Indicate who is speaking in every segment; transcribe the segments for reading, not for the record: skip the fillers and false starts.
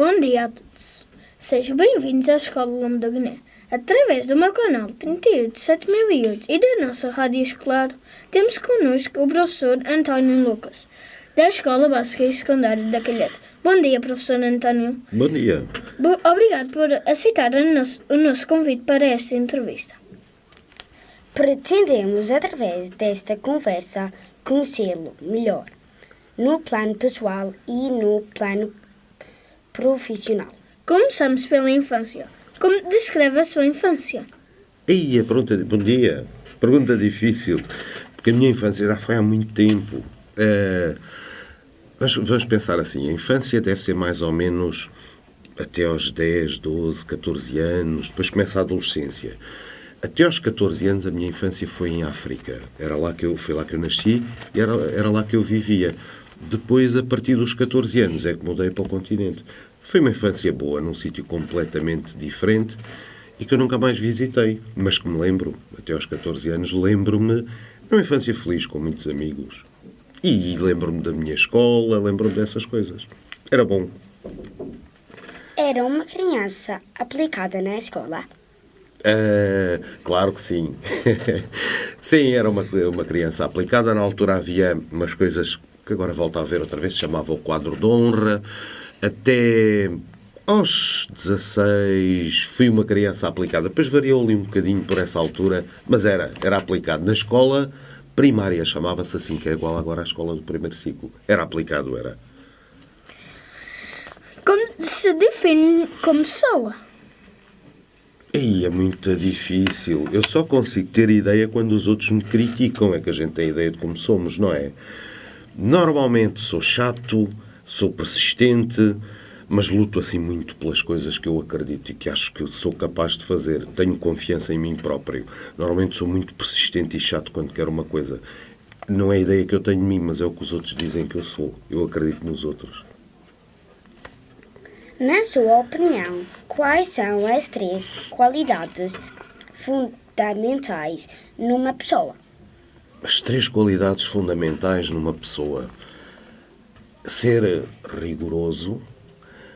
Speaker 1: Bom dia a todos. Sejam bem-vindos à Escola Lombo da Guiné. Através do meu canal 38 de 7008 e da nossa rádio escolar, temos connosco o professor António Lucas, da Escola Básica e Secundária da Calheta. Bom dia, professor António.
Speaker 2: Bom dia.
Speaker 1: Obrigado por aceitar o nosso convite para esta entrevista.
Speaker 3: Pretendemos, através desta conversa, conhecê-lo melhor, no plano pessoal e no plano profissional.
Speaker 1: Começamos pela infância. Como descreve a sua infância?
Speaker 2: Bom dia. Pergunta difícil, porque a minha infância já foi há muito tempo. Mas vamos pensar assim, a infância deve ser mais ou menos até aos 10, 12, 14 anos, depois começa a adolescência. Até aos 14 anos a minha infância foi em África. Foi lá que eu nasci e era lá que eu vivia. Depois, a partir dos 14 anos, é que mudei para o continente. Foi uma infância boa, num sítio completamente diferente e que eu nunca mais visitei. Mas que me lembro, até aos 14 anos, lembro-me de uma infância feliz, com muitos amigos. E lembro-me da minha escola, lembro-me dessas coisas. Era bom.
Speaker 3: Era uma criança aplicada na escola?
Speaker 2: Claro que sim. Sim, era uma criança aplicada. Na altura havia umas coisas que agora volto a ver outra vez, se chamava o quadro de honra. Até aos 16 fui uma criança aplicada. Depois variou ali um bocadinho por essa altura, mas era aplicado. Na escola primária, chamava-se assim, que é igual agora à escola do primeiro ciclo. Era aplicado, era.
Speaker 1: Como se define como pessoa?
Speaker 2: É muito difícil. Eu só consigo ter ideia quando os outros me criticam. É que a gente tem ideia de como somos, não é? Normalmente sou chato, sou persistente, mas luto assim muito pelas coisas que eu acredito e que acho que sou capaz de fazer. Tenho confiança em mim próprio. Normalmente sou muito persistente e chato quando quero uma coisa. Não é a ideia que eu tenho de mim, mas é o que os outros dizem que eu sou. Eu acredito nos outros.
Speaker 3: Na sua opinião, quais são as 3 qualidades fundamentais numa pessoa?
Speaker 2: As 3 qualidades fundamentais numa pessoa: ser rigoroso,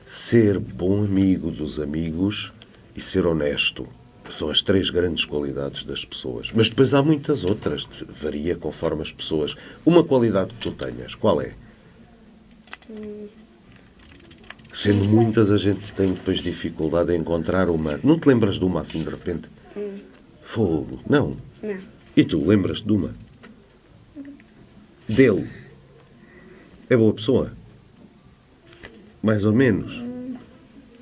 Speaker 2: ser bom amigo dos amigos e ser honesto. São as 3 grandes qualidades das pessoas. Mas depois há muitas outras, varia conforme as pessoas. Uma qualidade que tu tenhas, qual é? Sendo muitas, a gente tem depois dificuldade em encontrar uma. Não te lembras de uma assim de repente? Fogo, não?
Speaker 3: Não.
Speaker 2: E tu, lembras-te de uma? Dele? É boa pessoa? Mais ou menos?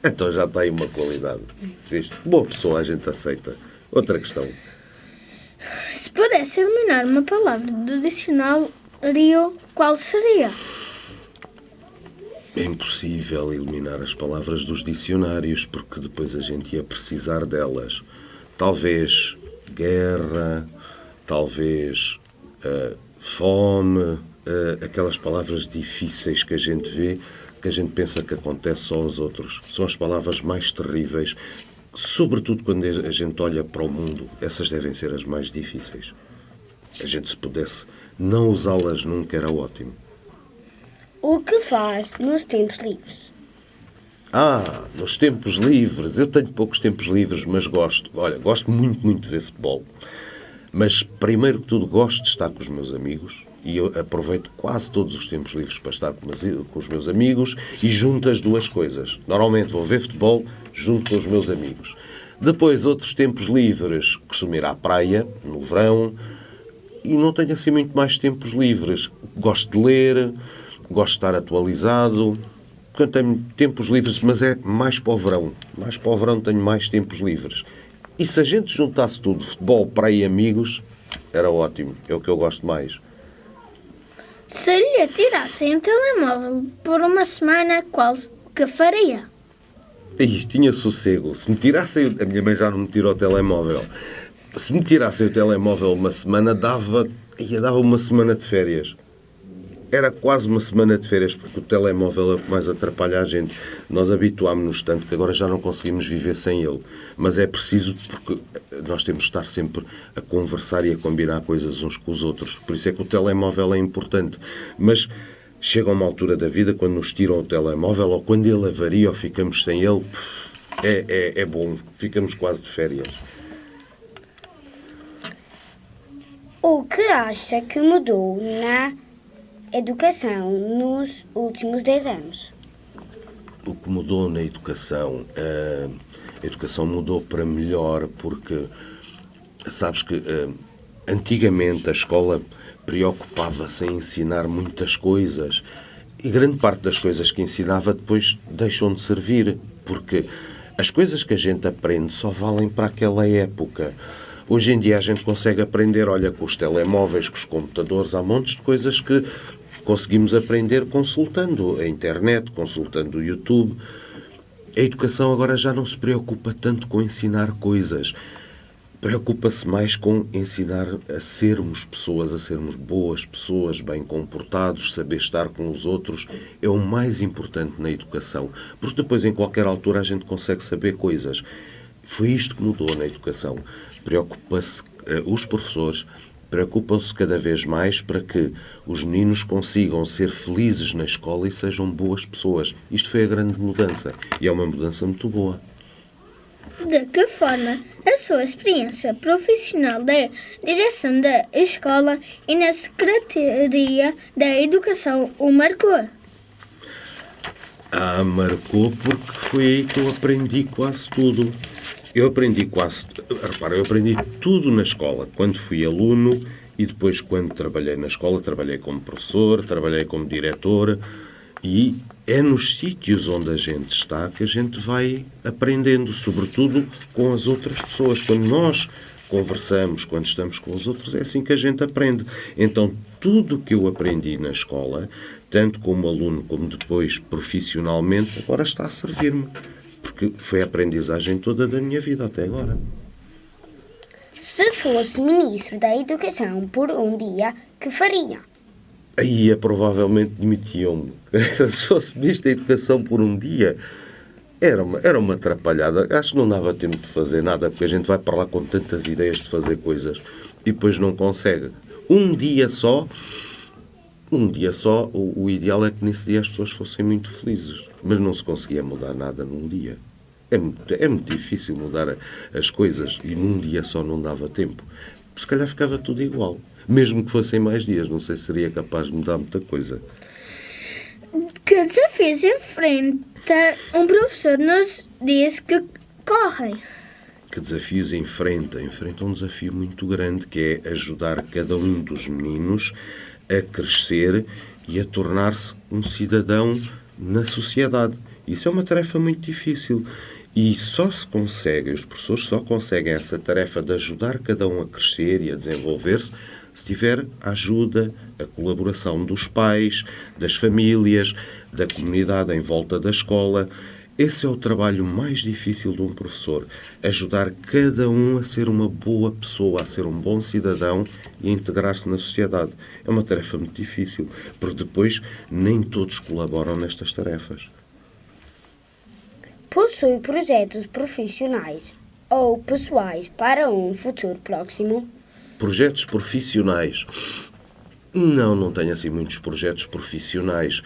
Speaker 2: Então já está aí uma qualidade. Viste? Boa pessoa a gente aceita. Outra questão.
Speaker 1: Se pudesse eliminar uma palavra do dicionário, qual seria?
Speaker 2: É impossível eliminar as palavras dos dicionários, porque depois a gente ia precisar delas. Talvez guerra, talvez fome, aquelas palavras difíceis que a gente vê, que a gente pensa que acontece só aos outros. São as palavras mais terríveis, sobretudo quando a gente olha para o mundo. Essas devem ser as mais difíceis. A gente, se pudesse não usá-las nunca, era ótimo.
Speaker 3: O que faz nos tempos livres?
Speaker 2: Nos tempos livres. Eu tenho poucos tempos livres, mas gosto. Olha, gosto muito, muito de ver futebol. Mas, primeiro que tudo, gosto de estar com os meus amigos. E eu aproveito quase todos os tempos livres para estar com os meus amigos e junto as duas coisas. Normalmente vou ver futebol junto com os meus amigos. Depois, outros tempos livres, costumo ir à praia, no verão, e não tenho assim muito mais tempos livres. Gosto de ler, gosto de estar atualizado. Portanto, tenho tempos livres, mas é mais para o verão. Mais para o verão tenho mais tempos livres. E se a gente juntasse tudo, futebol, praia e amigos, era ótimo. É o que eu gosto mais.
Speaker 1: Se lhe tirassem um telemóvel por uma semana, qual que faria?
Speaker 2: Tinha sossego. Se me tirassem... A minha mãe já não me tirou o telemóvel. Se me tirassem o telemóvel uma semana, dava uma semana de férias. Era quase uma semana de férias, porque o telemóvel é o que mais atrapalha a gente. Nós habituámos-nos tanto que agora já não conseguimos viver sem ele. Mas é preciso, porque nós temos de estar sempre a conversar e a combinar coisas uns com os outros. Por isso é que o telemóvel é importante. Mas chega a uma altura da vida quando nos tiram o telemóvel ou quando ele avaria ou ficamos sem ele, é bom, ficamos quase de férias.
Speaker 3: O que acha que mudou na educação nos últimos 10 anos?
Speaker 2: O que mudou na educação? A educação mudou para melhor porque, sabes que antigamente a escola preocupava-se em ensinar muitas coisas e grande parte das coisas que ensinava depois deixam de servir, porque as coisas que a gente aprende só valem para aquela época. Hoje em dia a gente consegue aprender, olha, com os telemóveis, com os computadores, há montes de coisas que conseguimos aprender consultando a internet, consultando o YouTube. A educação agora já não se preocupa tanto com ensinar coisas. Preocupa-se mais com ensinar a sermos pessoas, a sermos boas pessoas, bem comportados, saber estar com os outros. É o mais importante na educação. Porque depois, em qualquer altura, a gente consegue saber coisas. Foi isto que mudou na educação. Preocupa-se, os professores preocupam-se cada vez mais para que os meninos consigam ser felizes na escola e sejam boas pessoas. Isto foi a grande mudança. E é uma mudança muito boa.
Speaker 1: De que forma a sua experiência profissional da direção da escola e na Secretaria da Educação o marcou?
Speaker 2: Marcou porque foi aí que eu aprendi quase tudo. Eu aprendi tudo na escola. Quando fui aluno e depois quando trabalhei na escola, trabalhei como professor, trabalhei como diretor e é nos sítios onde a gente está que a gente vai aprendendo, sobretudo com as outras pessoas. Quando nós conversamos, quando estamos com os outros, é assim que a gente aprende. Então, tudo o que eu aprendi na escola, tanto como aluno como depois profissionalmente, agora está a servir-me. Porque foi a aprendizagem toda da minha vida até agora.
Speaker 3: Se fosse Ministro da Educação por um dia, que faria?
Speaker 2: Aí provavelmente demitiam-me. Se fosse Ministro da Educação por um dia, era uma atrapalhada. Acho que não dava tempo de fazer nada, porque a gente vai para lá com tantas ideias de fazer coisas e depois não consegue. Um dia só, o ideal é que nesse dia as pessoas fossem muito felizes. Mas não se conseguia mudar nada num dia. É muito difícil mudar as coisas e num dia só não dava tempo. Se calhar ficava tudo igual. Mesmo que fossem mais dias, não sei se seria capaz de mudar muita coisa.
Speaker 1: Que desafios enfrenta um professor nos dias que correm?
Speaker 2: Que desafios enfrenta? Enfrenta um desafio muito grande, que é ajudar cada um dos meninos a crescer e a tornar-se um cidadão na sociedade. Isso é uma tarefa muito difícil e só se consegue, os professores só conseguem essa tarefa de ajudar cada um a crescer e a desenvolver-se se tiver a ajuda, a colaboração dos pais, das famílias, da comunidade em volta da escola. Esse é o trabalho mais difícil de um professor, ajudar cada um a ser uma boa pessoa, a ser um bom cidadão e a integrar-se na sociedade. É uma tarefa muito difícil, porque depois nem todos colaboram nestas tarefas.
Speaker 3: Possui projetos profissionais ou pessoais para um futuro próximo?
Speaker 2: Projetos profissionais? Não tenho assim muitos projetos profissionais.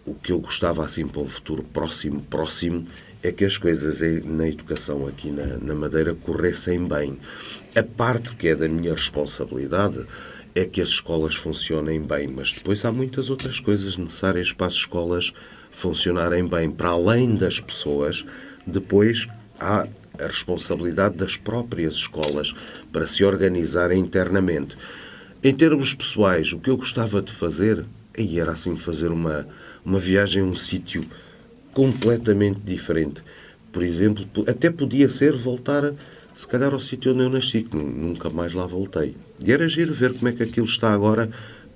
Speaker 2: O que eu gostava assim para um futuro próximo é que as coisas na educação aqui na Madeira corressem bem. A parte que é da minha responsabilidade é que as escolas funcionem bem, mas depois há muitas outras coisas necessárias para as escolas funcionarem bem. Para além das pessoas, depois há a responsabilidade das próprias escolas para se organizarem internamente. Em termos pessoais, o que eu gostava de fazer era assim fazer uma viagem a um sítio completamente diferente. Por exemplo, até podia ser voltar, se calhar, ao sítio onde eu nasci, que nunca mais lá voltei. E era giro ver como é que aquilo está agora,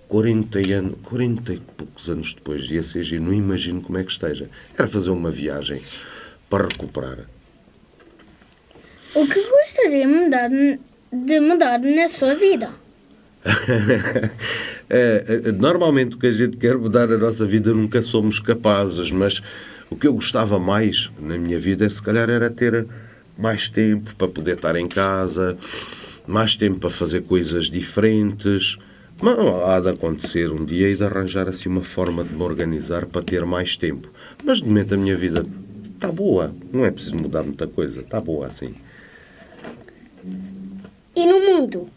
Speaker 2: 40 e poucos anos depois. Ia ser giro, não imagino como é que esteja. Era fazer uma viagem para recuperar.
Speaker 1: O que gostaria de mudar na sua vida?
Speaker 2: Normalmente o que a gente quer mudar na nossa vida nunca somos capazes, mas o que eu gostava mais na minha vida se calhar era ter mais tempo para poder estar em casa, mais tempo para fazer coisas diferentes, Mas há de acontecer um dia e de arranjar assim uma forma de me organizar para ter mais tempo. Mas de momento a minha vida está boa. Não é preciso mudar muita coisa. Está boa assim.
Speaker 3: E no mundo?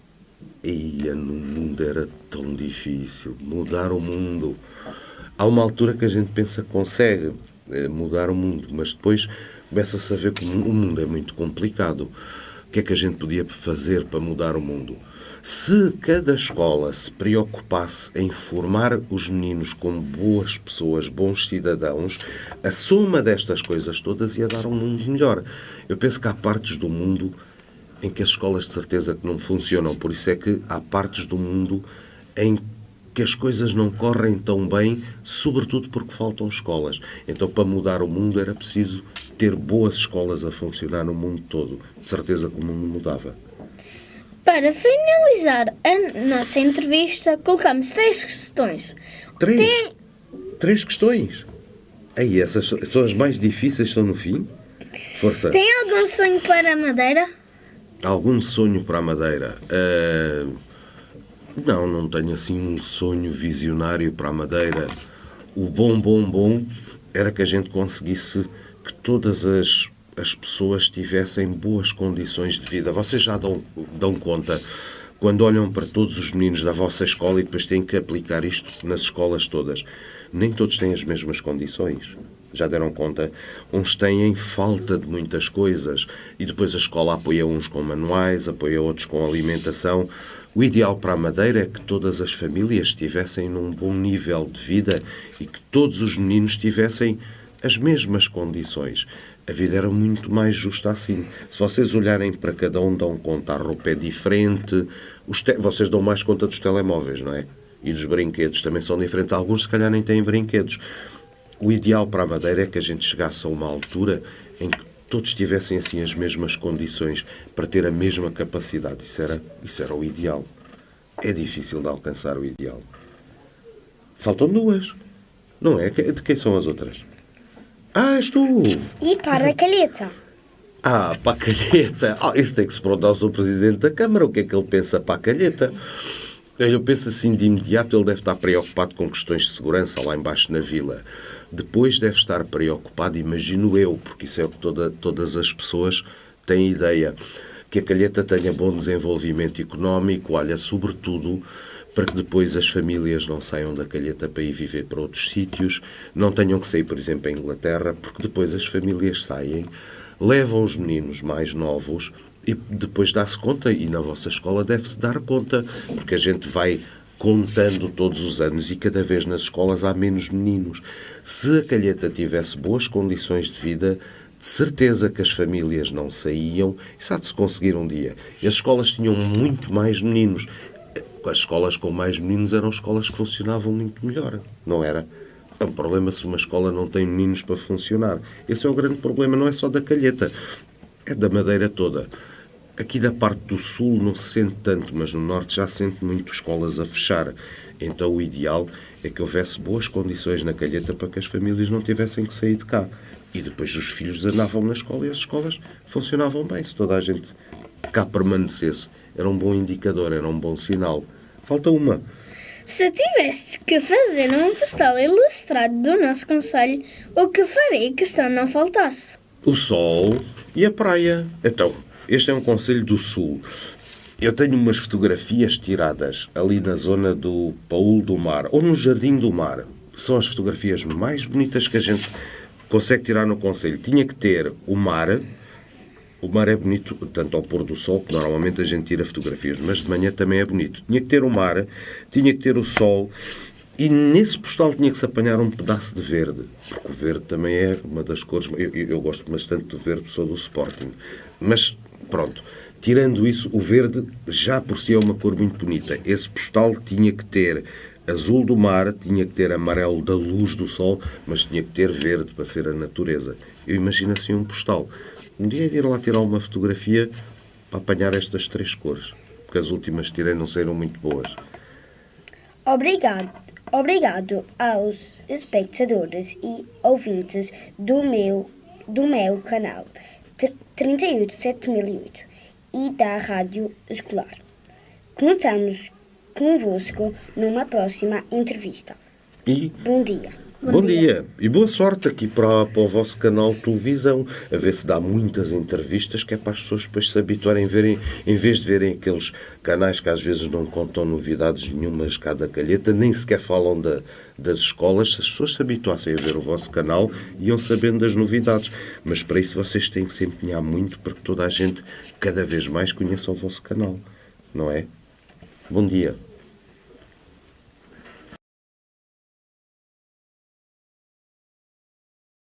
Speaker 2: No mundo era tão difícil. Mudar o mundo. Há uma altura que a gente pensa que consegue mudar o mundo. Mas depois começa-se a ver que o mundo é muito complicado. O que é que a gente podia fazer para mudar o mundo? Se cada escola se preocupasse em formar os meninos como boas pessoas, bons cidadãos, a soma destas coisas todas ia dar um mundo melhor. Eu penso que há partes do mundo em que as escolas de certeza que não funcionam. Por isso é que há partes do mundo em que as coisas não correm tão bem, sobretudo porque faltam escolas. Então, para mudar o mundo era preciso ter boas escolas a funcionar no mundo todo. De certeza que o mundo mudava.
Speaker 1: Para finalizar a nossa entrevista, colocamos 3 questões.
Speaker 2: Três questões? Aí, essas são as mais difíceis, estão no fim? Força.
Speaker 1: Tem algum sonho para a Madeira?
Speaker 2: Algum sonho para a Madeira? Não tenho assim um sonho visionário para a Madeira. O bom era que a gente conseguisse que todas as pessoas tivessem boas condições de vida. Vocês já dão conta, quando olham para todos os meninos da vossa escola e depois têm que aplicar isto nas escolas todas, nem todos têm as mesmas condições. Já deram conta? Uns têm falta de muitas coisas e depois a escola apoia uns com manuais, apoia outros com alimentação. O ideal para a Madeira é que todas as famílias estivessem num bom nível de vida e que todos os meninos tivessem as mesmas condições. A vida era muito mais justa assim. Se vocês olharem para cada um, dão conta, a roupa é diferente, vocês dão mais conta dos telemóveis, não é? E dos brinquedos também são diferentes. Alguns, se calhar, nem têm brinquedos. O ideal para a Madeira é que a gente chegasse a uma altura em que todos tivessem assim as mesmas condições para ter a mesma capacidade. Isso era o ideal. É difícil de alcançar o ideal. Faltam 2, não é? De quem são as outras? És tu!
Speaker 3: E para a Calheta?
Speaker 2: Para a Calheta. Isso tem que se perguntar ao Sr. Presidente da Câmara. O que é que ele pensa para a Calheta? Eu penso assim, de imediato, ele deve estar preocupado com questões de segurança lá embaixo na vila. Depois deve estar preocupado, imagino eu, porque isso é o que todas as pessoas têm ideia, que a Calheta tenha bom desenvolvimento económico, olha, sobretudo para que depois as famílias não saiam da Calheta para ir viver para outros sítios, não tenham que sair, por exemplo, à Inglaterra, porque depois as famílias saem, levam os meninos mais novos e depois dá-se conta, e na vossa escola deve-se dar conta, porque a gente vai contando todos os anos e cada vez nas escolas há menos meninos. Se a Calheta tivesse boas condições de vida, de certeza que as famílias não saíam, isso há de se conseguir um dia. E as escolas tinham muito mais meninos. As escolas com mais meninos eram escolas que funcionavam muito melhor, não era? É um problema se uma escola não tem meninos para funcionar. Esse é o grande problema, não é só da Calheta, é da Madeira toda. Aqui da parte do sul não se sente tanto, mas no norte já se sente muito escolas a fechar. Então o ideal é que houvesse boas condições na Calheta para que as famílias não tivessem que sair de cá. E depois os filhos andavam na escola e as escolas funcionavam bem. Se toda a gente cá permanecesse, era um bom indicador, era um bom sinal. Falta uma.
Speaker 1: Se tivesse que fazer um postal ilustrado do nosso concelho, o que faria que isto não faltasse?
Speaker 2: O sol e a praia. Então, este é um concelho do sul. Eu tenho umas fotografias tiradas ali na zona do Paúl do Mar, ou no Jardim do Mar. São as fotografias mais bonitas que a gente consegue tirar no concelho. Tinha que ter o mar. O mar é bonito, tanto ao pôr do sol, que normalmente a gente tira fotografias, mas de manhã também é bonito. Tinha que ter o mar, tinha que ter o sol, e nesse postal tinha que se apanhar um pedaço de verde, porque o verde também é uma das cores. Eu gosto bastante do verde, sou do Sporting. Mas, pronto, tirando isso, o verde já por si é uma cor muito bonita. Esse postal tinha que ter azul do mar, tinha que ter amarelo da luz do sol, mas tinha que ter verde para ser a natureza. Eu imagino assim um postal. Um dia de ir lá tirar uma fotografia para apanhar estas 3 cores, porque as últimas que tirei não saíram muito boas.
Speaker 3: Obrigado aos espectadores e ouvintes do meu canal 38708 e da Rádio Escolar. Contamos convosco numa próxima entrevista.
Speaker 2: E
Speaker 3: Bom dia.
Speaker 2: bom dia. E boa sorte aqui para o vosso canal de televisão, a ver se dá muitas entrevistas, que é para as pessoas depois se habituarem a verem, em vez de verem aqueles canais que às vezes não contam novidades nenhumas cada calheta, nem sequer falam das escolas. Se as pessoas se habituassem a ver o vosso canal, iam sabendo das novidades. Mas para isso vocês têm que se empenhar muito para que toda a gente cada vez mais conheça o vosso canal, não é? Bom dia.